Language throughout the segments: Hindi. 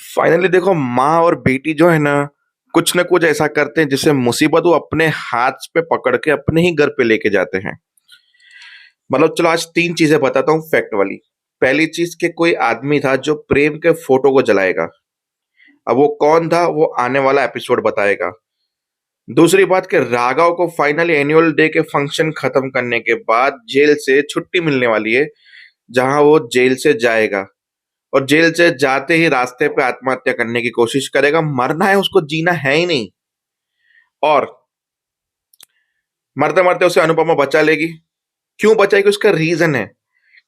फाइनली देखो, माँ और बेटी जो है ना, कुछ ना कुछ ऐसा करते हैं जिससे मुसीबत वो अपने हाथ पे पकड़ के अपने ही घर पे लेके जाते हैं। मतलब चलो आज 3 चीज़ें बताता हूँ फैक्ट वाली। पहली चीज़ कि कोई आदमी था जो प्रेम के फ़ोटो को जलाएगा। अब वो कौन था वो आने वाला एपिसोड बताएगा। दूसरी बात कि राघव को फाइनली एनुअल डे के फंक्शन खत्म करने के बाद जेल से छुट्टी मिलने वाली है, जहाँ वो जेल से जाएगा और जेल से जाते ही रास्ते पे आत्महत्या करने की कोशिश करेगा। मरना है उसको, जीना है ही नहीं। और मरते-मरते उसे अनुपमा बचा लेगी। क्यों बचाएगी उसका रीज़न है।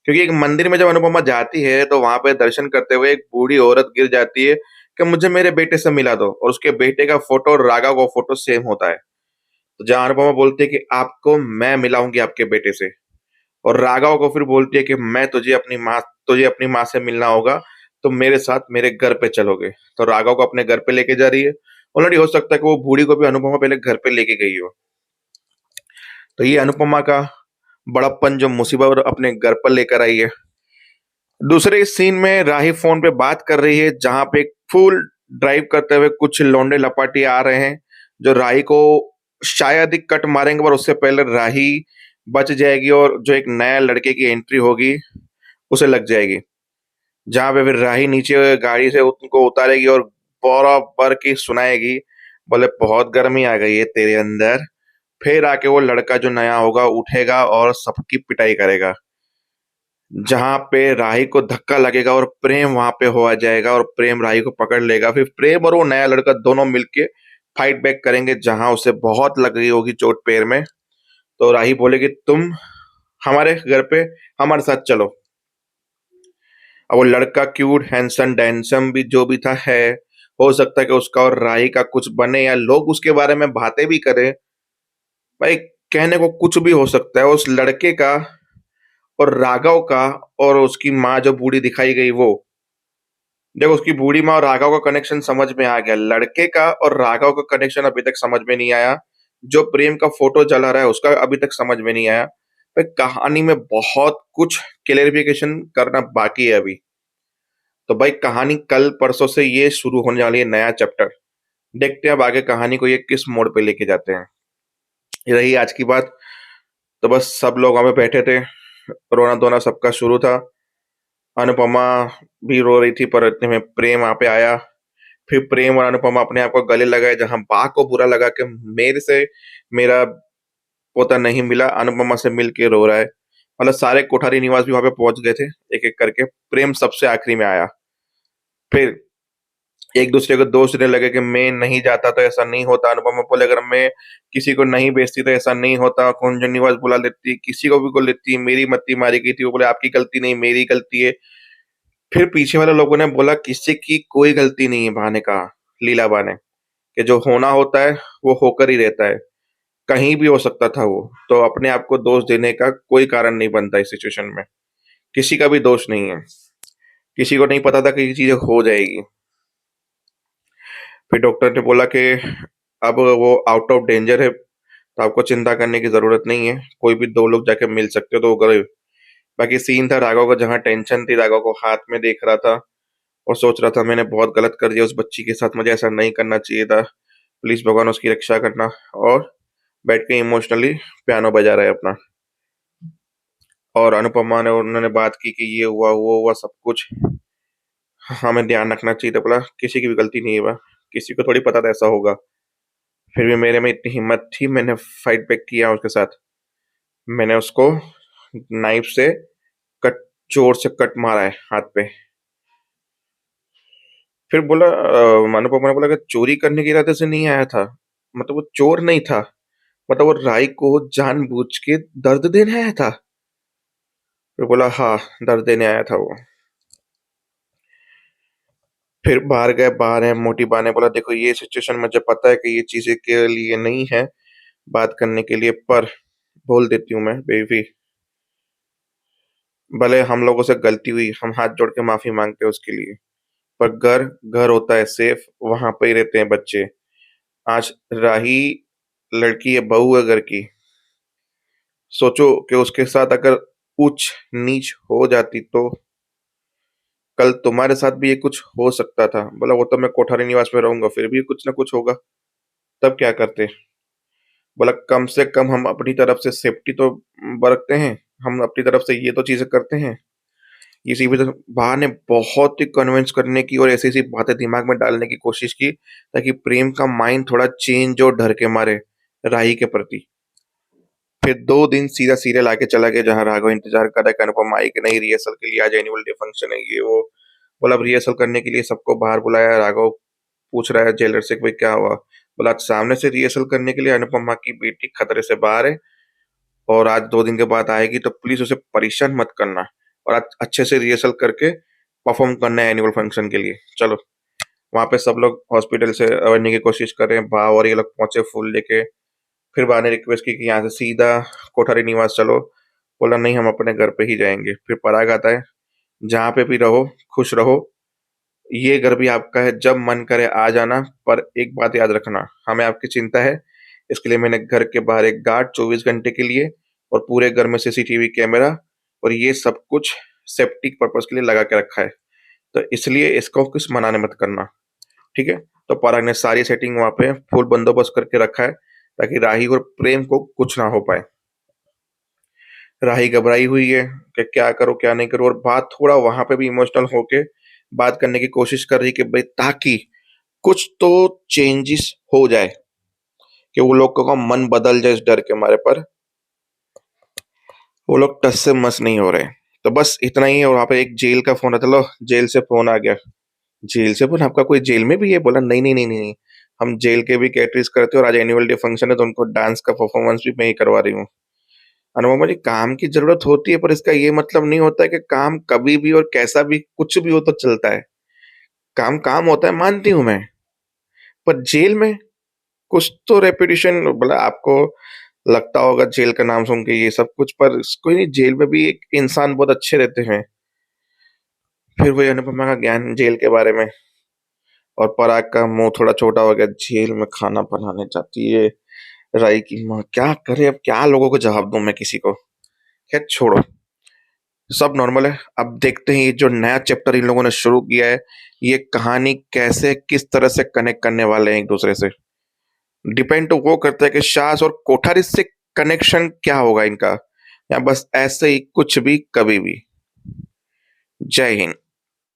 क्योंकि एक मंदिर में जब अनुपमा जाती है तो वहाँ पे दर्शन करते हुए एक बूढ़ी औरत गिर जाती है कि मुझे मेरे बेटे से मिला दो, और उसके बेटे का फ़ोटो और राघव का फ़ोटो सेम होता है। तो जहाँ अनुपमा बोलती है कि आपको मैं मिलाऊँगी आपके बेटे से, और राघव को फिर बोलती है कि मैं तुझे अपनी माँ से मिलना होगा, तो मेरे साथ मेरे घर पे चलोगे। तो राघव को अपने घर पे लेके जा रही है। ऑलरेडी हो सकता है कि वो बूढ़ी को भी अनुपमा पहले घर पे लेके गई हो। तो ये अनुपमा का बड़प्पन जो मुसीबत अपने घर पर लेकर आई है। दूसरे सीन में राही फोन पे बात कर रही है, जहां पे एक फुल ड्राइव करते हुए कुछ लौंडे लपाटी आ रहे हैं, जो राही को शायद ही कट मारेंगे, पर उससे पहले राही बच जाएगी और जो एक नया लड़के की एंट्री होगी उसे लग जाएगी। जहां पे फिर राही नीचे गाड़ी से उनको उतारेगी और बराबर की सुनाएगी, बोले बहुत गर्मी आ गई है तेरे अंदर। फिर आके वो लड़का जो नया होगा उठेगा और सबकी पिटाई करेगा। जहाँ पे राही को धक्का लगेगा और प्रेम वहां पे हो आ जाएगा और प्रेम राही को पकड़ लेगा। फिर प्रेम और वो नया लड़का दोनों मिलके फाइट बैक करेंगे, जहां उसे बहुत लग रही होगी चोट पैर में। तो राही बोलेगी तुम हमारे घर पे हमारे साथ चलो। अब वो लड़का क्यूट हैंडसम डैंसम भी जो भी था है, हो सकता है कि उसका और राही का कुछ बने या लोग उसके बारे में बातें भी करें। भाई, कहने को कुछ भी हो सकता है। उस लड़के का और राघव का और उसकी माँ जो बूढ़ी दिखाई गई वो, देखो उसकी बूढ़ी माँ और राघव का कनेक्शन समझ में आ गया। लड़के का और राघव का कनेक्शन अभी तक समझ में नहीं आया। जो प्रेम का फोटो जला रहा है उसका अभी तक समझ में नहीं आया। भाई, कहानी में बहुत कुछ क्लेरिफिकेशन करना बाकी है अभी। तो भाई, कहानी कल परसों से ये शुरू होने वाली है, नया चैप्टर। देखते हैं अब आगे कहानी को ये किस मोड़ पे लेके जाते हैं। ये रही आज की बात। तो बस सब लोग वहां पे बैठे थे, रोना धोना सबका शुरू था। अनुपमा भी रो रही थी, पर इतने में प्रेम वहां पे आया। फिर प्रेम और अनुपमा अपने आप को गले लगाए, जहां बा को बुरा लगा कि मेरे से मेरा पोता नहीं मिला, अनुपमा से मिल के रो रहा है। मतलब सारे कोठारी निवास भी वहां पे पहुंच गए थे एक एक करके। प्रेम सबसे आखिरी में आया। फिर एक दूसरे को दोष देने लगे कि मैं नहीं जाता तो ऐसा नहीं होता। अनुपमा बोले अगर मैं किसी को नहीं बेचती तो ऐसा नहीं होता, कुंजन निवास बुला लेती, किसी को भी को लेती, मेरी मत्ती मारी गई थी। वो बोले आपकी गलती नहीं, मेरी गलती है। फिर पीछे वाले लोगों ने बोला किसी की कोई गलती नहीं है, बा ने कहा, लीला बा ने, कि जो होना होता है वो होकर ही रहता है। कहीं भी हो सकता था वो। तो अपने आप को दोष देने का कोई कारण नहीं बनता इस सिचुएशन में। किसी का भी दोष नहीं है। किसी को नहीं पता था कि ये चीजें हो जाएगी। फिर डॉक्टर ने बोला कि अब वो आउट ऑफ डेंजर है, तो आपको चिंता करने की जरूरत नहीं है। कोई भी 2 लोग जाके मिल सकते हो तो वो करे। बाकी सीन था राघव का, जहाँ टेंशन थी, राघव को हाथ में देख रहा था और सोच रहा था मैंने बहुत गलत कर दिया उस बच्ची के साथ, मुझे ऐसा नहीं करना चाहिए था। प्लीज भगवान उसकी रक्षा करना। और बैठ के इमोशनली पियानो बजा रहा है अपना। और अनुपमा ने उन्होंने बात की कि ये हुआ वो हुआ सब कुछ हमें ध्यान रखना चाहिए था। बोला किसी की भी गलती नहीं है बा, किसी को थोड़ी पता था ऐसा होगा। फिर भी मेरे में इतनी हिम्मत थी, मैंने फाइट बैक किया उसके साथ। मैंने उसको नाइफ से कट जोर से कट मारा है हाथ पे। फिर बोला अनुपमा ने बोला कि चोरी करने के इरादे से नहीं आया था। मतलब वो चोर नहीं था, मतलब वो राय को जानबूझ के दर्द देने आया था। फिर बोला हाँ, दर्द देने आया था वो। फिर बाहर गए, बाहर है मोटी बा ने बोला देखो ये सिचुएशन मुझे पता है कि ये चीजें के लिए नहीं है बात करने के लिए, पर बोल देती हूँ मैं बेबी, भले हम लोगों से गलती हुई, हम हाथ जोड़ के माफी मांगते हैं उसके लिए। पर घर घर होता है सेफ, वहां पे ही रहते हैं बच्चे। आज राही लड़की है, बहू है घर की। सोचो कि उसके साथ अगर ऊंच नीच हो जाती तो। कल तुम्हारे साथ भी ये कुछ हो सकता था। बोला वो तो मैं कोठारी निवास में रहूंगा, फिर भी कुछ ना कुछ होगा, तब क्या करते। बोला कम से कम हम अपनी तरफ से सेफ्टी तो बरतते हैं, हम अपनी तरफ से ये तो चीजें करते हैं। इसी वजह बहा ने बहुत ही कन्विंस करने की और ऐसी ऐसी बातें दिमाग में डालने की कोशिश की ताकि प्रेम का माइंड थोड़ा चेंज हो डर के मारे राही के प्रति। फिर 2 दिन सीधा सीरियल आके चला गया जहाँ राघव इंतजार कर रहा है कि अनुपमा आई कि नहीं, रिहर्सल के लिए आज एनुअल डे फंक्शन है ये वो। बोला अब रिहर्सल करने के लिए सबको बाहर बुलाया। राघव पूछ रहा है जेलर से कि भाई क्या हुआ। बोला आज सामने से रिहर्सल करने के लिए अनुपमा की बेटी खतरे से बाहर है और आज 2 दिन के बाद आएगी, तो प्लीज उसे परेशान मत करना और आज अच्छे से रिहर्सल करके परफॉर्म करना है एनुअल फंक्शन के लिए। चलो। वहां पे सब लोग हॉस्पिटल से अवरने की कोशिश कर रहे हैं, बा और ये लोग पहुंचे फूल लेके। फिर बा ने रिक्वेस्ट की कि यहाँ से सीधा कोठारी निवास चलो। बोला नहीं, हम अपने घर पे ही जाएंगे। फिर पराग आता है, जहाँ पे भी रहो खुश रहो, ये घर भी आपका है, जब मन करे आ जाना, पर एक बात याद रखना, हमें आपकी चिंता है। इसके लिए मैंने घर के बाहर एक गार्ड 24 घंटे के लिए और पूरे घर में सीसीटीवी कैमरा और ये सब कुछ सेफ्टी पर्पज के लिए लगा के रखा है, तो इसलिए इसको कुछ मनाने मत करना, ठीक है। तो पराग ने सारी सेटिंग वहां पे फुल बंदोबस्त करके रखा है ताकि राही और प्रेम को कुछ ना हो पाए। राही घबराई हुई है कि क्या करो क्या नहीं करो, और बात थोड़ा वहां पे भी इमोशनल होके बात करने की कोशिश कर रही कि भाई ताकि कुछ तो चेंजेस हो जाए, कि वो लोग का मन बदल जाए इस डर के मारे, पर वो लोग टस से मस नहीं हो रहे। तो बस इतना ही है। और वहां पे एक जेल का फोन आता, लो जेल से फोन आ गया। जेल से फोन, आपका कोई जेल में भी है? बोला नहीं नहीं नहीं नहीं नहीं, हम जेल के भी कैटरीज करते हैं और आज एनुअल डे फंक्शन है तो उनको डांस का परफॉर्मेंस भी मैं ही करवा रही हूँ। अनुपमा जी, काम की जरूरत होती है पर इसका ये मतलब नहीं होता है कि काम कभी भी और कैसा भी कुछ भी हो तो चलता है। काम काम होता है, मानती हूं मैं, पर जेल में कुछ तो रेपुटेशन, बोला आपको लगता होगा जेल का नाम सुन के ये सब कुछ, पर कोई नहीं, जेल में भी एक इंसान बहुत अच्छे रहते हैं। फिर वही अनुपमा का ज्ञान जेल के बारे में, और पराग का मुंह थोड़ा छोटा हो गया, जेल में खाना बनाने जाती है राई की माँ, क्या करे अब, क्या लोगों को जवाब दूं मैं किसी को। खैर छोड़ो, सब नॉर्मल है। अब देखते हैं ये जो नया चैप्टर इन लोगों ने शुरू किया है, ये कहानी कैसे किस तरह से कनेक्ट करने वाले हैं एक दूसरे से। डिपेंड तो वो करता है कि शास और कोठारी से कनेक्शन क्या होगा इनका, या बस ऐसे ही कुछ भी कभी भी। जय हिंद।